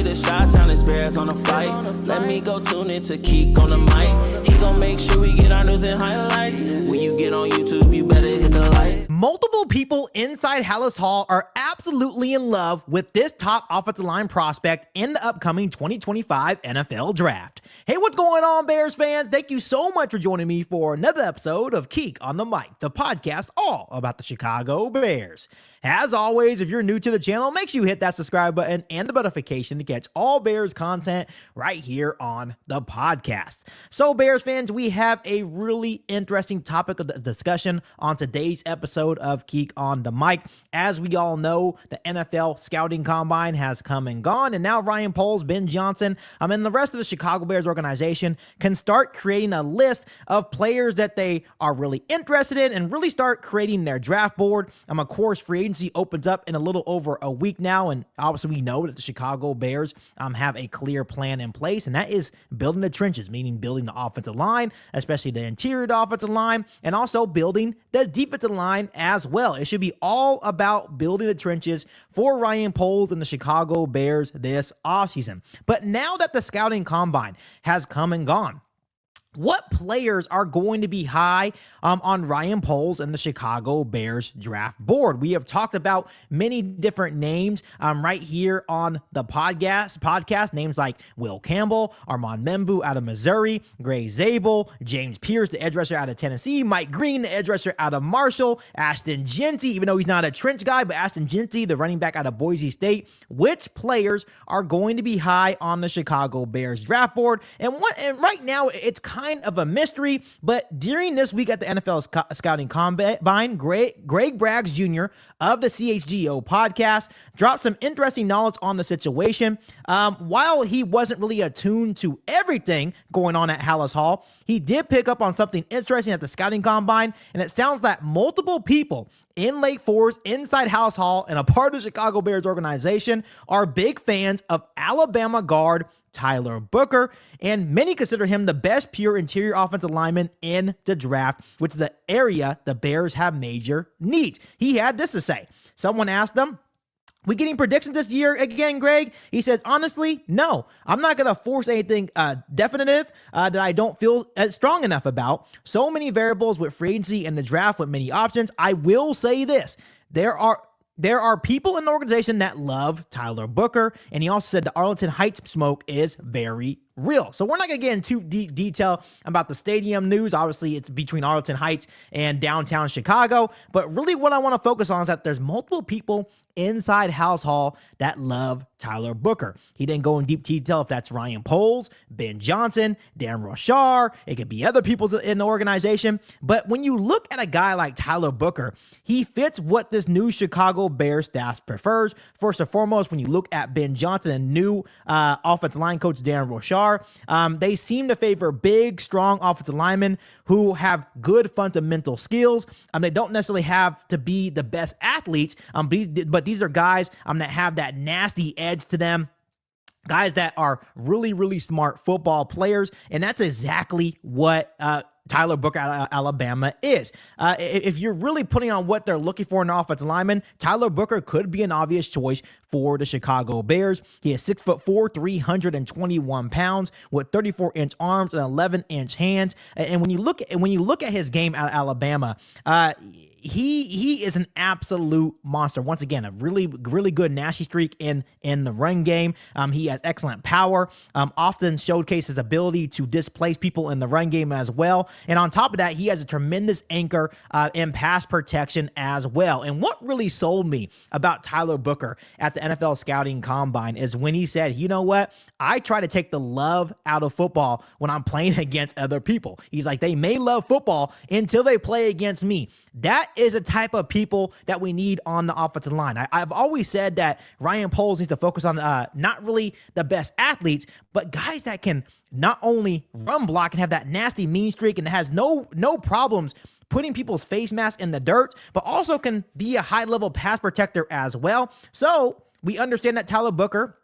the Chi-Town experience on the flight. Let me go tune in to Keek on the mic. He gon' make sure we get our news and highlights. When you get on YouTube, you better hit the like. Multiple people inside Halas Hall are absolutely in love with this top offensive line prospect in the upcoming 2025 NFL Draft. Hey, what's going on, Bears fans? Thank you so much for joining me for another episode of Keek on the Mic, the podcast all about the Chicago Bears. As always, if you're new to the channel, make sure you hit that subscribe button and the notification to catch all Bears content right here on the podcast. So, Bears fans, we have a really interesting topic of discussion on today's episode of Keek on the Mic. As we all know, the NFL scouting combine has come and gone, and now Ryan Poles, Ben Johnson, and the rest of the Chicago Bears organization can start creating a list of players that they are really interested in and really start creating their draft board. Of course, free agency opens up in a little over a week now, and obviously we know that the Chicago Bears have a clear plan in place, and that is building the trenches, meaning building the offensive line, especially the interior of the offensive line, and also building the defensive line as well. It should be all about building the trenches for Ryan Poles and the Chicago Bears this offseason. But now that the scouting combine has come and gone, what players are going to be high on Ryan Poles and the Chicago Bears draft board? We have talked about many different names right here on the podcast. Names like Will Campbell, Armand Membu out of Missouri, Gray Zabel, James Pierce, the edge rusher out of Tennessee, Mike Green, the edge rusher out of Marshall, Ashton Jeanty, even though he's not a trench guy, but Ashton Jeanty, the running back out of Boise State. Which players are going to be high on the Chicago Bears draft board? And right now, it's kind of a mystery, but during this week at the NFL Scouting Combine, Greg Braggs Jr. of the CHGO podcast dropped some interesting knowledge on the situation. While he wasn't really attuned to everything going on at Halas Hall, he did pick up on something interesting at the Scouting Combine, and it sounds like multiple people in Lake Forest, inside Halas Hall, and a part of the Chicago Bears organization are big fans of Alabama guard Tyler Booker, and many consider him the best pure interior offensive lineman in the draft, which is an area the Bears have major needs. He had this to say. Someone asked him, "We getting predictions this year again, Greg?" He says, "Honestly, no. I'm not going to force anything definitive that I don't feel strong enough about. So many variables with free agency and the draft with many options. I will say this. There are people in the organization that love Tyler Booker," and he also said the Arlington Heights smoke is very real. So we're not going to get into deep detail about the stadium news. Obviously, it's between Arlington Heights and downtown Chicago, but really what I want to focus on is that there's multiple people inside Halas Hall that love Tyler Booker. He didn't go in deep detail if that's Ryan Poles, Ben Johnson, Dan Rochar. It could be other people in the organization. But when you look at a guy like Tyler Booker, he fits what this new Chicago Bears staff prefers. First and foremost, when you look at Ben Johnson and new offensive line coach Dan Rochar, they seem to favor big, strong offensive linemen who have good fundamental skills. They don't necessarily have to be the best athletes, but these are guys that have that nasty edge to them. Guys that are really, really smart football players, and that's exactly what Tyler Booker out of Alabama is. If you're really putting on what they're looking for in an offensive lineman, Tyler Booker could be an obvious choice for the Chicago Bears. He is 6'4", 321 pounds with 34-inch arms and 11-inch hands. And when you look at his game out of Alabama, he is an absolute monster. Once again, a really good nasty streak in the run game. He has excellent power, often showcases his ability to displace people in the run game as well. And on top of that, he has a tremendous anchor in pass protection as well. And what really sold me about Tyler Booker at the NFL Scouting Combine is when he said, "You know what? I try to take the love out of football when I'm playing against other people." He's like, they may love football until they play against me. That is a type of people that we need on the offensive line. I've always said that Ryan Poles needs to focus on not really the best athletes, but guys that can not only run block and have that nasty mean streak and has no problems putting people's face masks in the dirt, but also can be a high-level pass protector as well. So we understand that Tyler Booker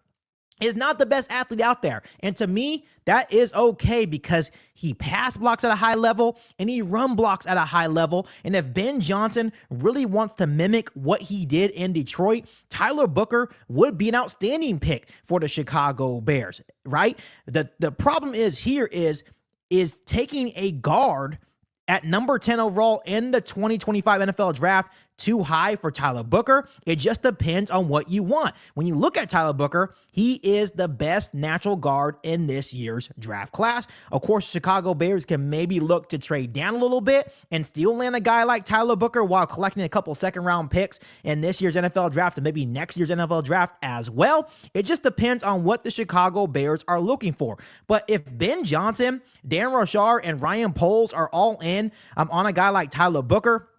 is not the best athlete out there. And to me, that is okay because he pass blocks at a high level and he run blocks at a high level. And if Ben Johnson really wants to mimic what he did in Detroit, Tyler Booker would be an outstanding pick for the Chicago Bears, right? The problem is here is taking a guard at number 10 overall in the 2025 NFL draft too high for Tyler Booker. It just depends on what you want. When you look at Tyler Booker, he is the best natural guard in this year's draft class. Of course, Chicago Bears can maybe look to trade down a little bit and still land a guy like Tyler Booker while collecting a couple second-round picks in this year's NFL draft and maybe next year's NFL draft as well. It just depends on what the Chicago Bears are looking for. But if Ben Johnson, Dan Rochar, and Ryan Poles are all in on a guy like Tyler Booker,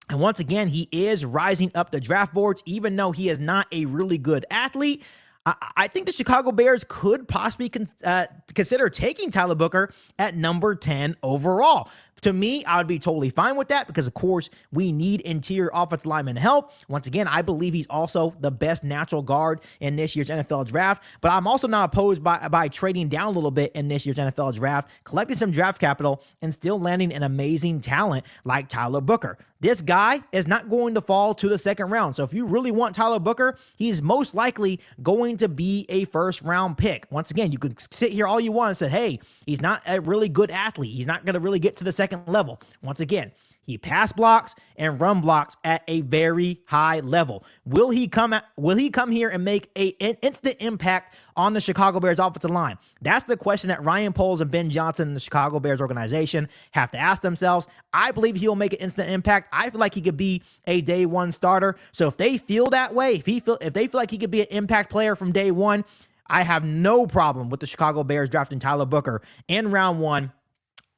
and once again, he is rising up the draft boards, even though he is not a really good athlete, I think the Chicago Bears could possibly consider taking Tyler Booker at number 10 overall. To me, I would be totally fine with that because, of course, we need interior offensive lineman help. Once again, I believe he's also the best natural guard in this year's NFL draft, but I'm also not opposed by trading down a little bit in this year's NFL draft, collecting some draft capital, and still landing an amazing talent like Tyler Booker. This guy is not going to fall to the second round. So if you really want Tyler Booker, he's most likely going to be a first-round pick. Once again, you could sit here all you want and say, hey, he's not a really good athlete. He's not going to really get to the second level. Once again, he pass blocks and run blocks at a very high level. Will he come here and make an instant impact on the Chicago Bears offensive line? That's the question that Ryan Poles and Ben Johnson and the Chicago Bears organization have to ask themselves. I believe he'll make an instant impact. I feel like he could be a day one starter. So if they feel that way, if they feel like he could be an impact player from day one, I have no problem with the Chicago Bears drafting Tyler Booker in round 1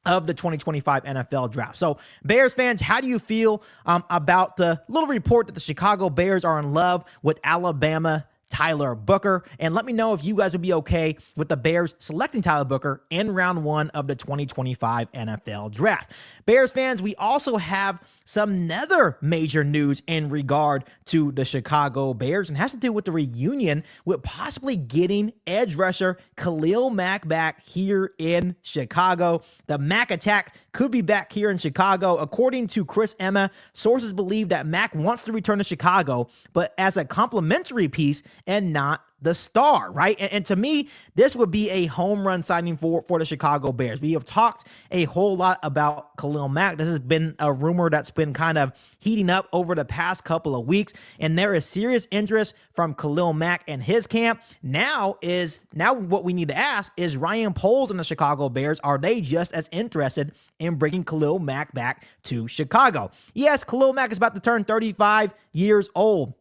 of the 2025 NFL draft. So Bears fans, how do you feel about the little report that the Chicago Bears are in love with Alabama Tyler Booker? And let me know if you guys would be okay with the Bears selecting Tyler Booker in round 1 of the 2025 NFL draft. Bears fans, we also have some other major news in regard to the Chicago Bears, and has to do with the reunion with possibly getting edge rusher Khalil Mack back here in Chicago. The Mack attack could be back here in Chicago. According to Chris Emma, sources believe that Mack wants to return to Chicago, but as a complimentary piece and not the star, right? And to me, this would be a home run signing for the Chicago Bears. We have talked a whole lot about Khalil Mack. This has been a rumor that's been kind of heating up over the past couple of weeks, and there is serious interest from Khalil Mack and his camp. Now what we need to ask is Ryan Poles and the Chicago Bears, are they just as interested in bringing Khalil Mack back to Chicago? Yes, Khalil Mack is about to turn 35 years old.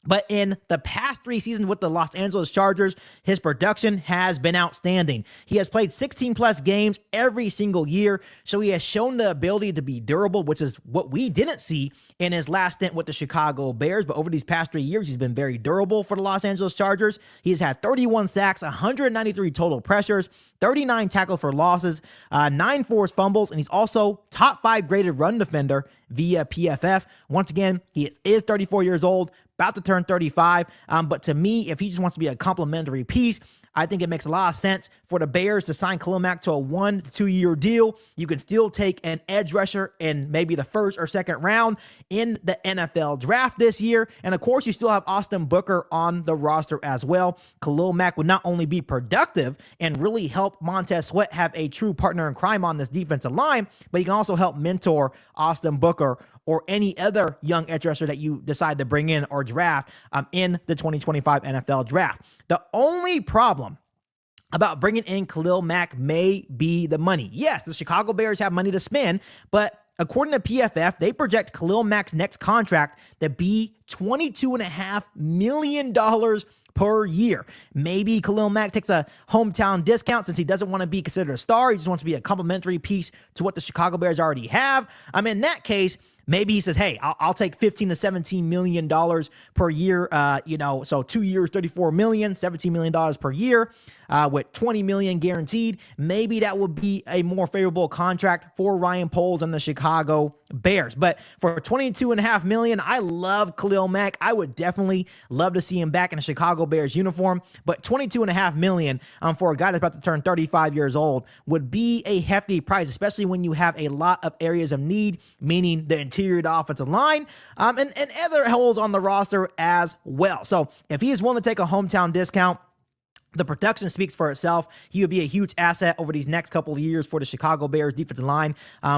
But in the past 3 seasons with the Los Angeles Chargers, his production has been outstanding. He has played 16 plus games every single year, so he has shown the ability to be durable, which is what we didn't see in his last stint with the Chicago Bears. But over these past 3 years, he's been very durable for the Los Angeles Chargers. He's had 31 sacks, 193 total pressures, 39 tackles for losses, 9 forced fumbles, and he's also top 5 graded run defender via PFF. Once again, he is 34 years old, about to turn 35. But to me, if he just wants to be a complimentary piece, I think it makes a lot of sense for the Bears to sign Khalil Mack to a 1 to 2 year deal. You can still take an edge rusher in maybe the first or second round in the NFL draft this year. And of course, you still have Austin Booker on the roster as well. Khalil Mack would not only be productive and really help Montez Sweat have a true partner in crime on this defensive line, but he can also help mentor Austin Booker or any other young edge rusher that you decide to bring in or draft in the 2025 NFL draft. The only problem about bringing in Khalil Mack may be the money. Yes, the Chicago Bears have money to spend, but according to PFF, they project Khalil Mack's next contract to be $22.5 million per year. Maybe Khalil Mack takes a hometown discount since he doesn't want to be considered a star. He just wants to be a complimentary piece to what the Chicago Bears already have. In that case, Maybe he says, hey, I'll take $15 to $17 million per year, so 2 years, $34 million, $17 million per year. With $20 million guaranteed. Maybe that would be a more favorable contract for Ryan Poles and the Chicago Bears. But for $22.5 million, I love Khalil Mack. I would definitely love to see him back in a Chicago Bears uniform. But $22.5 million for a guy that's about to turn 35 years old would be a hefty price, especially when you have a lot of areas of need, meaning the interior of the offensive line, and other holes on the roster as well. So if he is willing to take a hometown discount, the production speaks for itself. He would be a huge asset over these next couple of years for the Chicago Bears defensive line,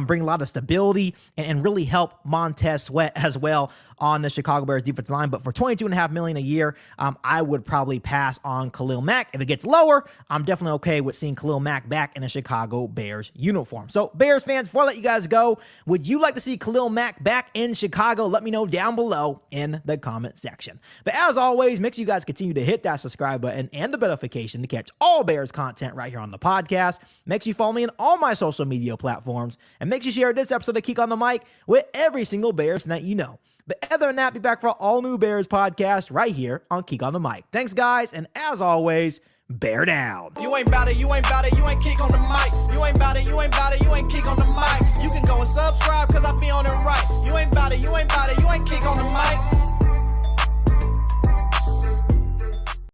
bring a lot of stability and really help Montez Sweat as well on the Chicago Bears defensive line. But for $22.5 million a year, I would probably pass on Khalil Mack. If it gets lower, I'm definitely okay with seeing Khalil Mack back in a Chicago Bears uniform. So Bears fans, before I let you guys go, would you like to see Khalil Mack back in Chicago? Let me know down below in the comment section. But as always, make sure you guys continue to hit that subscribe button and the bell notification to catch all Bears content right here on the podcast. Make sure you follow me on all my social media platforms, and make sure you share this episode of Kick on the Mic with every single Bears fan that you know. But other than that, be back for an all-new Bears podcast right here on Kick on the Mic. Thanks, guys, and as always, bear down. You ain't bout it, you ain't bout it, you ain't kick on the mic. You ain't bout it, you ain't bout it, you ain't kick on the mic. You can go and subscribe, cause I be on it right. You ain't bout it, you ain't bout it, you ain't kick on the mic.